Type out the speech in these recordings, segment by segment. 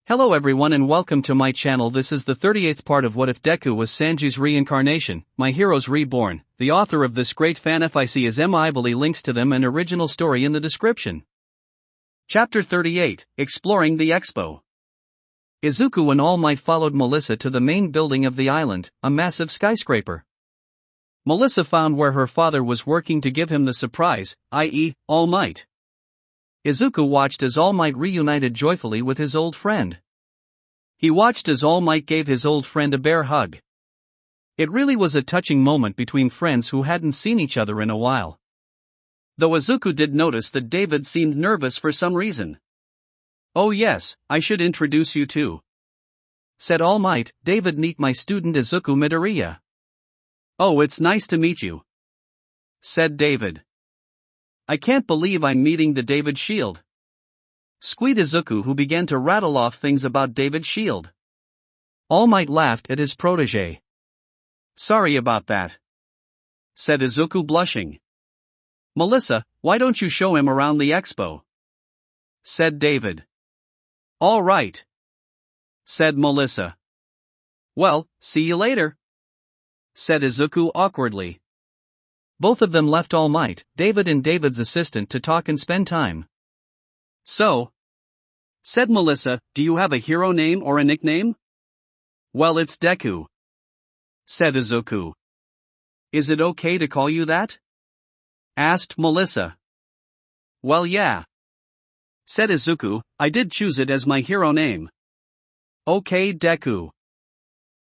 Hello everyone and welcome to my channel. This is the 38th part of What If Deku Was Sanji's Reincarnation, My Heroes Reborn. The author of this great fanfic is Ivily. Links to them and original story in the description. Chapter 38, Exploring the Expo. Izuku and All Might followed Melissa to the main building of the island, a massive skyscraper. Melissa found where her father was working to give him the surprise, i.e., All Might. Izuku watched as All Might reunited joyfully with his old friend. He watched as All Might gave his old friend a bear hug. It really was a touching moment between friends who hadn't seen each other in a while. Though Izuku did notice that David seemed nervous for some reason. "Oh yes, I should introduce you to," said All Might. "David, meet my student Izuku Midoriya." "Oh, it's nice to meet you," said David. "I can't believe I'm meeting the David Shield," squeaked Izuku, who began to rattle off things about David Shield. All Might laughed at his protege. "Sorry about that," said Izuku, blushing. "Melissa, why don't you show him around the expo?" said David. "All right," said Melissa. "Well, see you later," said Izuku awkwardly. Both of them left All Might, David and David's assistant, to talk and spend time. "So," said Melissa, "do you have a hero name or a nickname?" "Well, it's Deku," said Izuku. "Is it okay to call you that?" asked Melissa. "Well, yeah," said Izuku, "I did choose it as my hero name." "Okay, Deku,"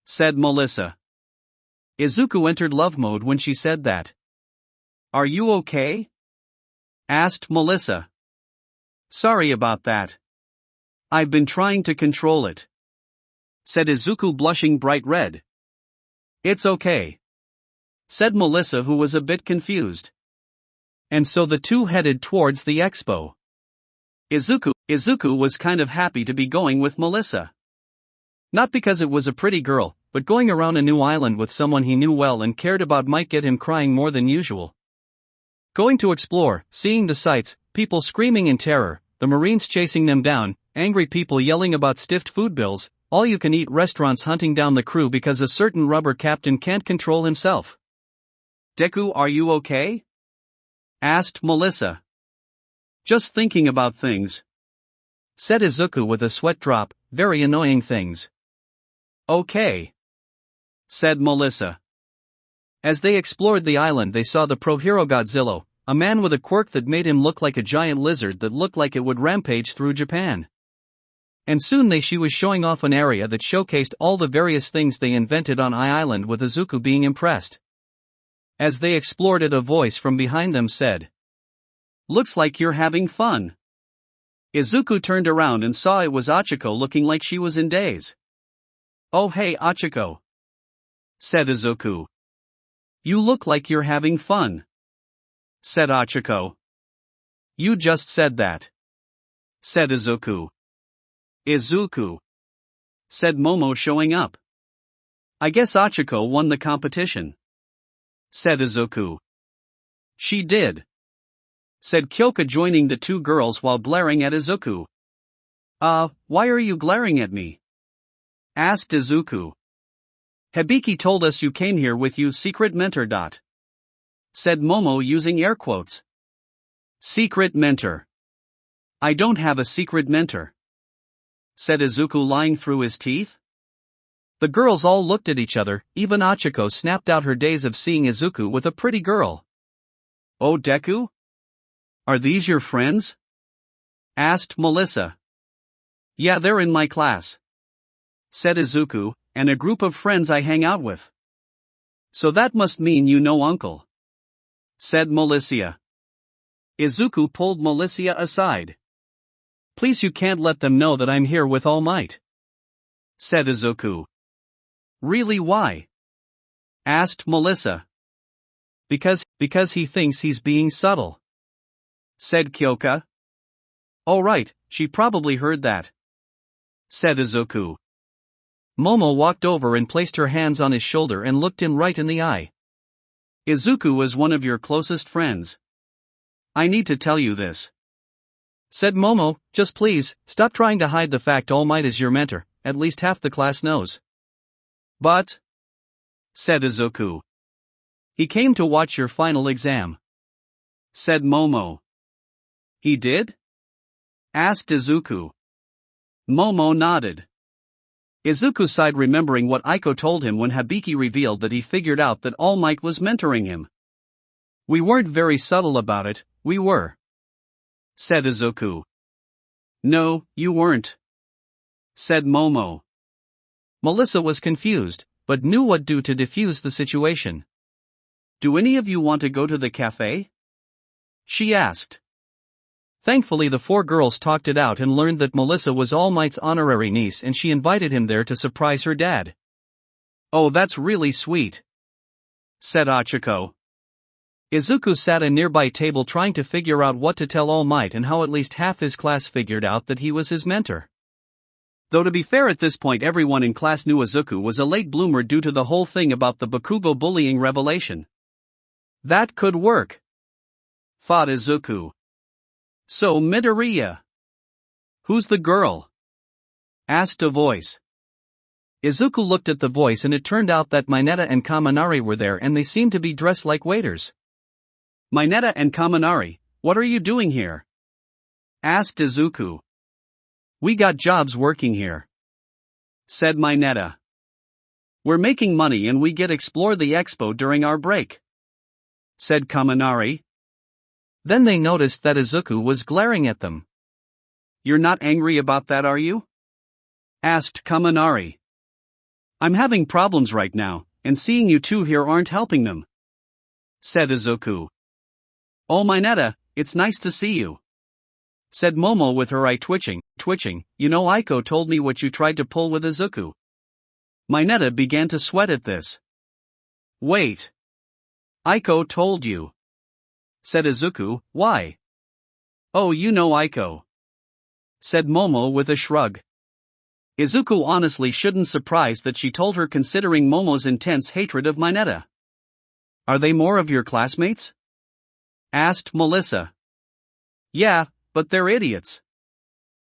said Melissa. Izuku entered love mode when she said that. "Are you okay?" asked Melissa. "Sorry about that. I've been trying to control it," said Izuku, blushing bright red. "It's okay," said Melissa, who was a bit confused. And so the two headed towards the expo. Izuku was kind of happy to be going with Melissa. Not because it was a pretty girl, but going around a new island with someone he knew well and cared about might get him crying more than usual. Going to explore, seeing the sights, people screaming in terror, the Marines chasing them down, angry people yelling about stiffed food bills, all-you-can-eat restaurants hunting down the crew because a certain rubber captain can't control himself. "Deku, are you okay?" asked Melissa. "Just thinking about things," said Izuku with a sweat drop. "Very annoying things." "Okay," said Melissa. As they explored the island, they saw the pro-hero Godzilla, a man with a quirk that made him look like a giant lizard that looked like it would rampage through Japan. And soon she was showing off an area that showcased all the various things they invented on Island, with Izuku being impressed. As they explored it, a voice from behind them said, "Looks like you're having fun." Izuku turned around and saw it was Achiko, looking like she was in daze. "Oh hey Achiko," said Izuku. "You look like you're having fun," said Achiko. "You just said that," said Izuku. "Izuku," said Momo, showing up. "I guess Achiko won the competition," said Izuku. "She did," said Kyoka, joining the two girls while glaring at Izuku. Why are you glaring at me?" asked Izuku. "Hibiki told us you came here with your secret mentor. Said Momo, using air quotes. "Secret mentor? I don't have a secret mentor," said Izuku, lying through his teeth. The girls all looked at each other. Even Achiko snapped out her days of seeing Izuku with a pretty girl. "Oh Deku? Are these your friends?" asked Melissa. "Yeah, they're in my class," said Izuku, "and a group of friends I hang out with." "So that must mean you know Uncle," said Melissa. Izuku pulled Melissa aside. "Please, you can't let them know that I'm here with All Might," said Izuku. "Really, why?" asked Melissa. Because he thinks he's being subtle," said Kyoka. "Oh right, she probably heard that," said Izuku. Momo walked over and placed her hands on his shoulder and looked him right in the eye. "Izuku is one of your closest friends. I need to tell you this," said Momo. Just please, stop trying to hide the fact All Might is your mentor, at least half the class knows. But, said Izuku. He came to watch your final exam, said Momo. He did? Asked Izuku. Momo nodded. Izuku sighed, remembering what Aiko told him when Hibiki revealed that he figured out that All Might was mentoring him. We weren't very subtle about it, we were, said Izuku. No, you weren't, said Momo. Melissa was confused, but knew what to do to defuse the situation. Do any of you want to go to the cafe? She asked. Thankfully, the four girls talked it out and learned that Melissa was All Might's honorary niece and she invited him there to surprise her dad. Oh, that's really sweet, said Achiko. Izuku sat at a nearby table trying to figure out what to tell All Might and how at least half his class figured out that he was his mentor. Though to be fair, at this point everyone in class knew Izuku was a late bloomer due to the whole thing about the Bakugo bullying revelation. That could work, thought Izuku. So Midoriya. Who's the girl? Asked a voice. Izuku looked at the voice and it turned out that Mineta and Kaminari were there and they seemed to be dressed like waiters. Mineta and Kaminari, what are you doing here? Asked Izuku. We got jobs working here, said Mineta. We're making money and we get explore the expo during our break, said Kaminari. Then they noticed that Izuku was glaring at them. You're not angry about that, are you? Asked Kaminari. I'm having problems right now, and seeing you two here aren't helping them, said Izuku. Oh Mineta, it's nice to see you, said Momo with her eye twitching. You know, Aiko told me what you tried to pull with Izuku. Mineta began to sweat at this. Wait. Aiko told you, said Izuku. Why? Oh, you know Aiko, said Momo with a shrug. Izuku honestly shouldn't surprise that she told her, considering Momo's intense hatred of Mineta. Are they more of your classmates? Asked Melissa. Yeah, but they're idiots,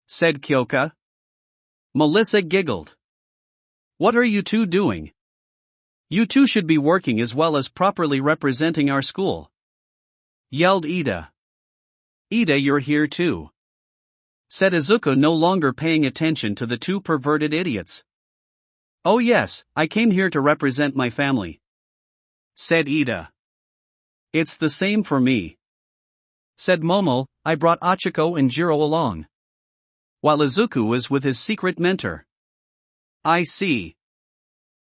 said Kyoka. Melissa giggled. What are you two doing? You two should be working as well as properly representing our school, yelled Ida. Ida, you're here too, said Izuku, no longer paying attention to the two perverted idiots. Oh yes, I came here to represent my family, said Ida. It's the same for me, said Momo. I brought Achiko and Jiro along, while Izuku was with his secret mentor. I see,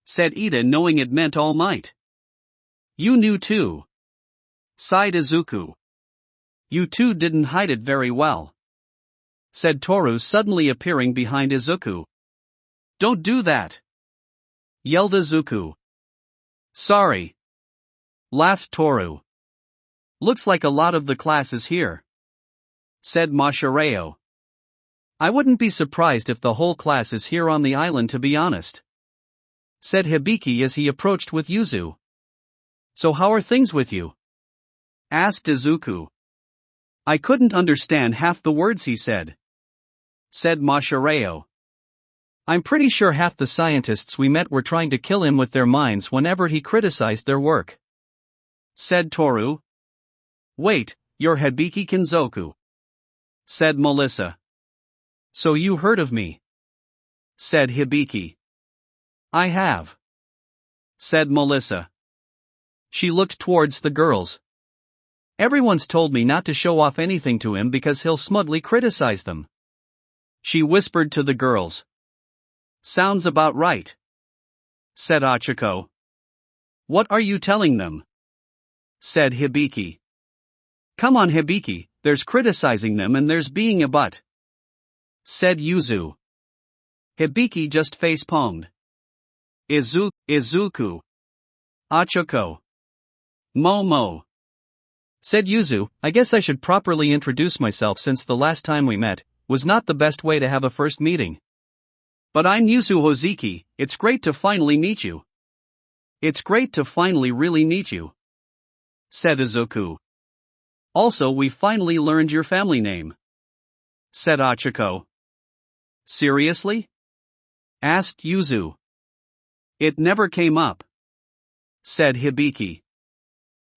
said Ida, knowing it meant All Might. You knew too, sighed Izuku. You two didn't hide it very well, said Toru, suddenly appearing behind Izuku. Don't do that, yelled Izuku. Sorry, laughed Toru. Looks like a lot of the class is here, said Mashireo. I wouldn't be surprised if the whole class is here on the island, to be honest, said Hibiki as he approached with Yuzu. So how are things with you? Asked Izuku. I couldn't understand half the words he said, said Mashireo. I'm pretty sure half the scientists we met were trying to kill him with their minds whenever he criticized their work, said Toru. Wait, you're Hibiki Kinzoku, said Melissa. So you heard of me, said Hibiki. I have, said Melissa. She looked towards the girls. Everyone's told me not to show off anything to him because he'll smugly criticize them. She whispered to the girls. Sounds about right, said Achiko. What are you telling them? Said Hibiki. Come on Hibiki, there's criticizing them and there's being a butt, said Yuzu. Hibiki just face-palmed. Izuku. Achiko. Momo. Said Yuzu, I guess I should properly introduce myself since the last time we met was not the best way to have a first meeting. But I'm Yuzu Hoziki, it's great to finally meet you. It's great to finally really meet you, said Izuku. Also, we finally learned your family name. said Ochako. Seriously? Asked Yuzu. It never came up, said Hibiki.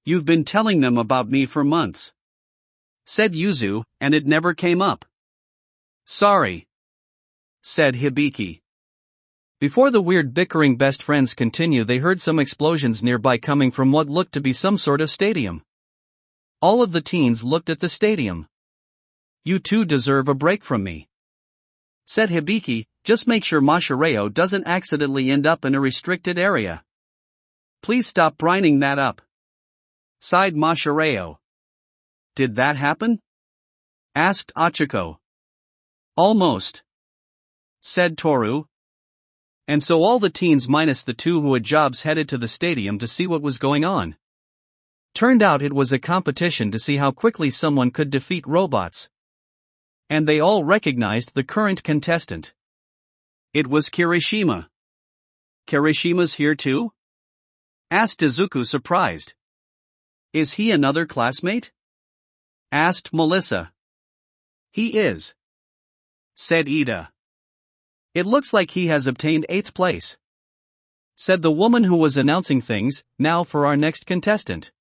You've been telling them about me for months, said Yuzu, and it never came up. Sorry, said Hibiki. Before the weird bickering best friends continue, they heard some explosions nearby coming from what looked to be some sort of stadium. All of the teens looked at the stadium. You two deserve a break from me, said Hibiki. Just make sure Mashireo doesn't accidentally end up in a restricted area. Please stop brining that up, sighed Mashireo. Did that happen? Asked Ochako. Almost, said Toru. And so all the teens minus the two who had jobs headed to the stadium to see what was going on. Turned out it was a competition to see how quickly someone could defeat robots. And they all recognized the current contestant. It was Kirishima. Kirishima's here too? Asked Izuku, surprised. Is he another classmate? Asked Melissa. He is, said Ida. It looks like he has obtained 8th place, said the woman who was announcing things. Now for our next contestant.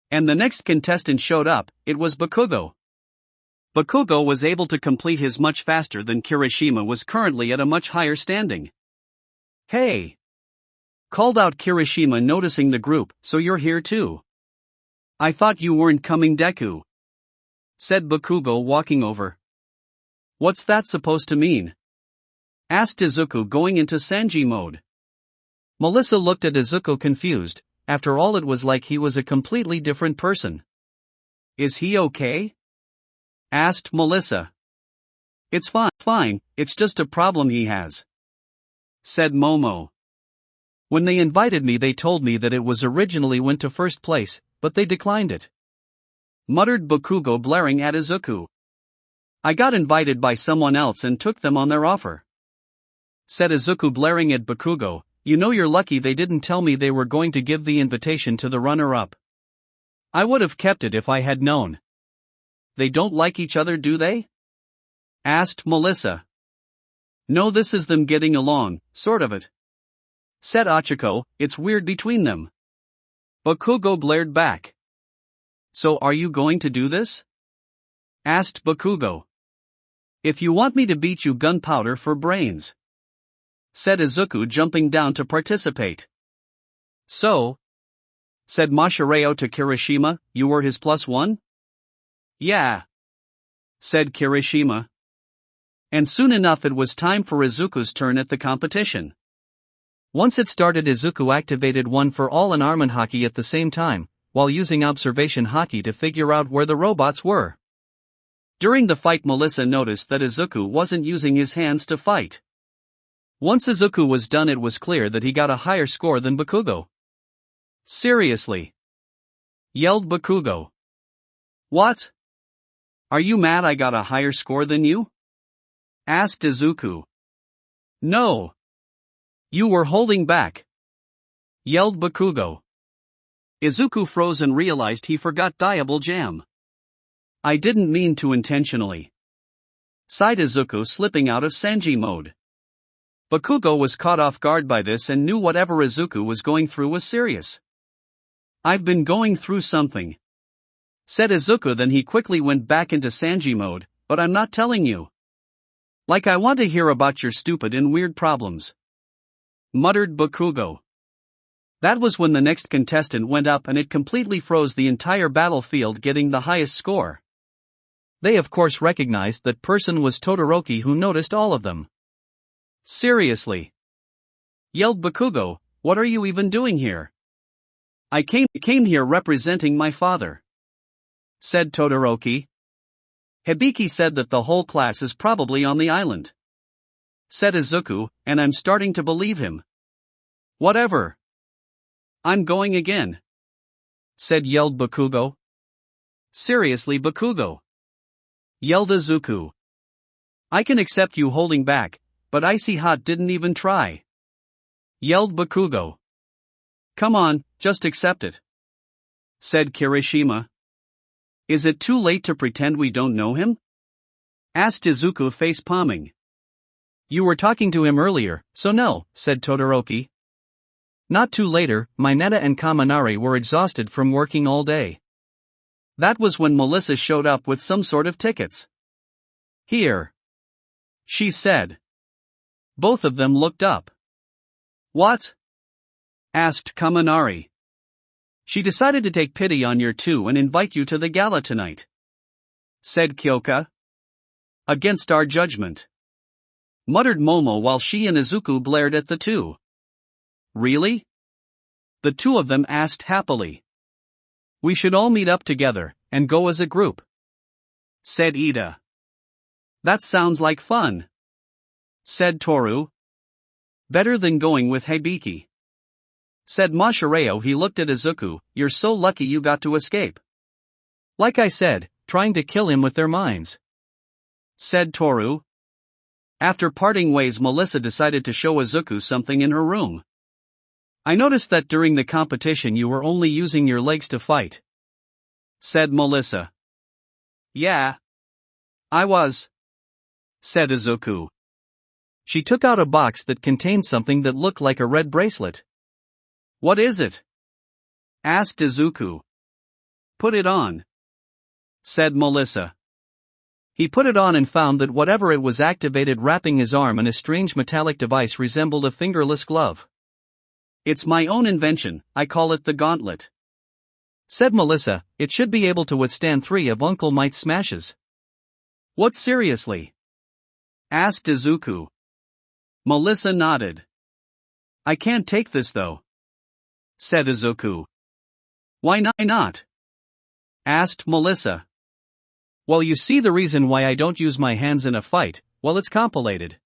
And the next contestant showed up. It was Bakugo. Bakugo was able to complete his much faster than Kirishima was currently at a much higher standing. Hey! Called out Kirishima, noticing the group. So you're here too? I thought you weren't coming, Deku, said Bakugo, walking over. What's that supposed to mean? Asked Izuku, going into Sanji mode. Melissa looked at Izuku, confused. After all, it was like he was a completely different person. Is he okay? Asked Melissa. It's fine, it's just a problem he has, said Momo. When they invited me, they told me that it was originally went to 1st place, but they declined it, muttered Bakugo, blaring at Izuku. I got invited by someone else and took them on their offer, said Izuku, blaring at Bakugo. You know, you're lucky they didn't tell me they were going to give the invitation to the runner-up. I would have kept it if I had known. They don't like each other, do they? Asked Melissa. No, this is them getting along, sort of it, said Ochako. It's weird between them. Bakugo blared back. So are you going to do this? Asked Bakugo. If you want me to beat you, gunpowder for brains, said Izuku, jumping down to participate. So, said Mashireo to Kirishima, you were his +1? Yeah, said Kirishima. And soon enough it was time for Izuku's turn at the competition. Once it started, Izuku activated One for All and Armand Hockey at the same time, while using Observation Hockey to figure out where the robots were. During the fight, Melissa noticed that Izuku wasn't using his hands to fight. Once Izuku was done, it was clear that he got a higher score than Bakugo. Seriously? Yelled Bakugo. What? Are you mad I got a higher score than you? Asked Izuku. No. You were holding back, yelled Bakugo. Izuku froze and realized he forgot Diable Jam. I didn't mean to intentionally, sighed Izuku, slipping out of Sanji mode. Bakugo was caught off guard by this and knew whatever Izuku was going through was serious. I've been going through something, said Izuku. Then he quickly went back into Sanji mode, but I'm not telling you. Like, I want to hear about your stupid and weird problems, muttered Bakugo. That was when the next contestant went up and it completely froze the entire battlefield, getting the highest score. They of course recognized that person was Todoroki, who noticed all of them. Seriously? Yelled Bakugo, what are you even doing here? I came here representing my father, said Todoroki. Hibiki said that the whole class is probably on the island, said Izuku, and I'm starting to believe him. Whatever. I'm going again, yelled Bakugo. Seriously, Bakugo? Yelled Izuku. I can accept you holding back, but Icy Hot didn't even try, yelled Bakugo. Come on, just accept it, said Kirishima. Is it too late to pretend we don't know him? Asked Izuku face-palming. You were talking to him earlier, so no, said Todoroki. Not too later, Mineta and Kaminari were exhausted from working all day. That was when Melissa showed up with some sort of tickets. Here, she said. Both of them looked up. What? Asked Kaminari. She decided to take pity on your two and invite you to the gala tonight, said Kyoka. Against our judgment, muttered Momo while she and Izuku glared at the two. Really? The two of them asked happily. We should all meet up together, and go as a group, said Ida. That sounds like fun, said Toru. Better than going with Hibiki, said Mashireo. He looked at Izuku. You're so lucky you got to escape. Like I said, trying to kill him with their minds, said Toru. After parting ways, Melissa decided to show Izuku something in her room. I noticed that during the competition you were only using your legs to fight, said Melissa. Yeah, I was, said Izuku. She took out a box that contained something that looked like a red bracelet. What is it? Asked Izuku. Put it on, said Melissa. He put it on and found that whatever it was activated, wrapping his arm in a strange metallic device resembled a fingerless glove. It's my own invention, I call it the gauntlet, said Melissa. It should be able to withstand 3 of Uncle Might's smashes. What, seriously? Asked Izuku. Melissa nodded. I can't take this though, said Izuku. Why not? Asked Melissa. Well, you see, the reason why I don't use my hands in a fight, well, it's complicated,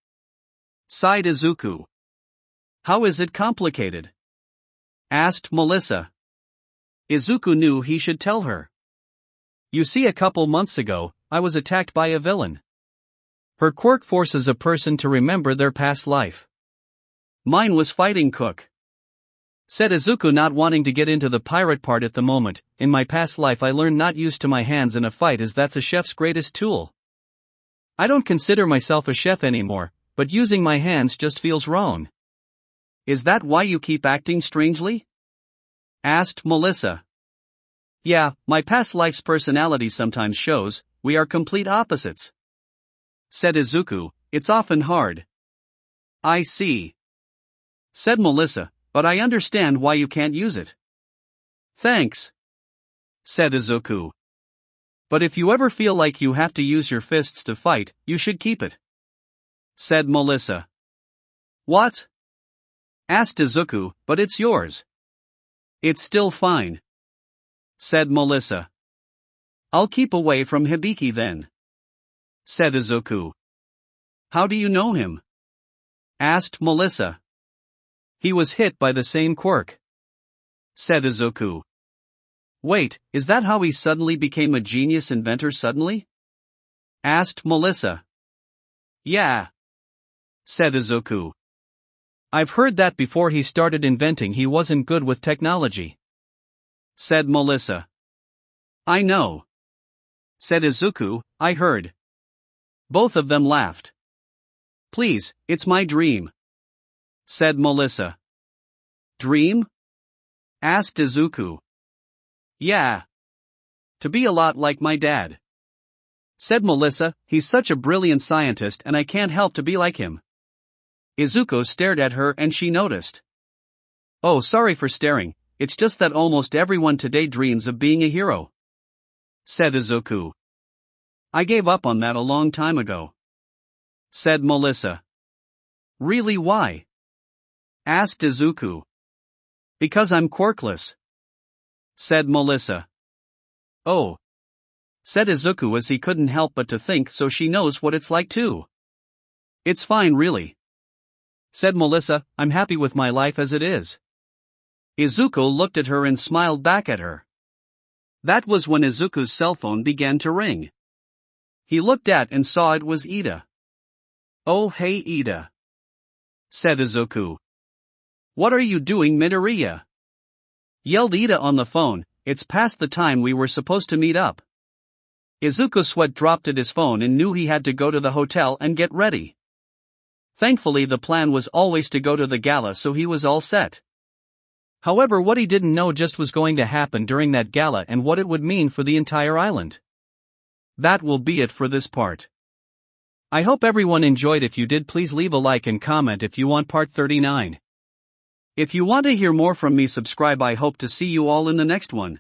sighed Izuku. How is it complicated? Asked Melissa. Izuku knew he should tell her. You see, a couple months ago, I was attacked by a villain. Her quirk forces a person to remember their past life. Mine was fighting cook, said Izuku, not wanting to get into the pirate part at the moment. In my past life I learned not used to my hands in a fight, as that's a chef's greatest tool. I don't consider myself a chef anymore, but using my hands just feels wrong. Is that why you keep acting strangely? Asked Melissa. Yeah, my past life's personality sometimes shows. We are complete opposites, said Izuku. It's often hard. I see, said Melissa. But I understand why you can't use it. Thanks, said Izuku. But if you ever feel like you have to use your fists to fight, you should keep it, said Melissa. What? Asked Izuku. But it's yours. It's still fine, said Melissa. I'll keep away from Hibiki then, said Izuku. How do you know him? Asked Melissa. He was hit by the same quirk, said Izuku. Wait, is that how he suddenly became a genius inventor suddenly? Asked Melissa. Yeah, said Izuku. I've heard that before he started inventing he wasn't good with technology, said Melissa. I know, said Izuku. I heard. Both of them laughed. Please, it's my dream, said Melissa. Dream? Asked Izuku. Yeah. To be a lot like my dad, said Melissa. He's such a brilliant scientist and I can't help to be like him. Izuku stared at her and she noticed. Oh, sorry for staring, it's just that almost everyone today dreams of being a hero, said Izuku. I gave up on that a long time ago, said Melissa. Really, why? Asked Izuku. Because I'm quirkless, said Melissa. Oh, said Izuku, as he couldn't help but to think so she knows what it's like too. It's fine really, said Melissa. I'm happy with my life as it is. Izuku looked at her and smiled back at her. That was when Izuku's cell phone began to ring. He looked at and saw it was Ida. Oh hey Ida, said Izuku. What are you doing, Midoriya? Yelled Ida on the phone. It's past the time we were supposed to meet up. Izuku sweat dropped at his phone and knew he had to go to the hotel and get ready. Thankfully the plan was always to go to the gala, so he was all set. However, what he didn't know just was going to happen during that gala and what it would mean for the entire island. That will be it for this part. I hope everyone enjoyed. If you did, please leave a like and comment if you want part 39. If you want to hear more from me, subscribe. I hope to see you all in the next one.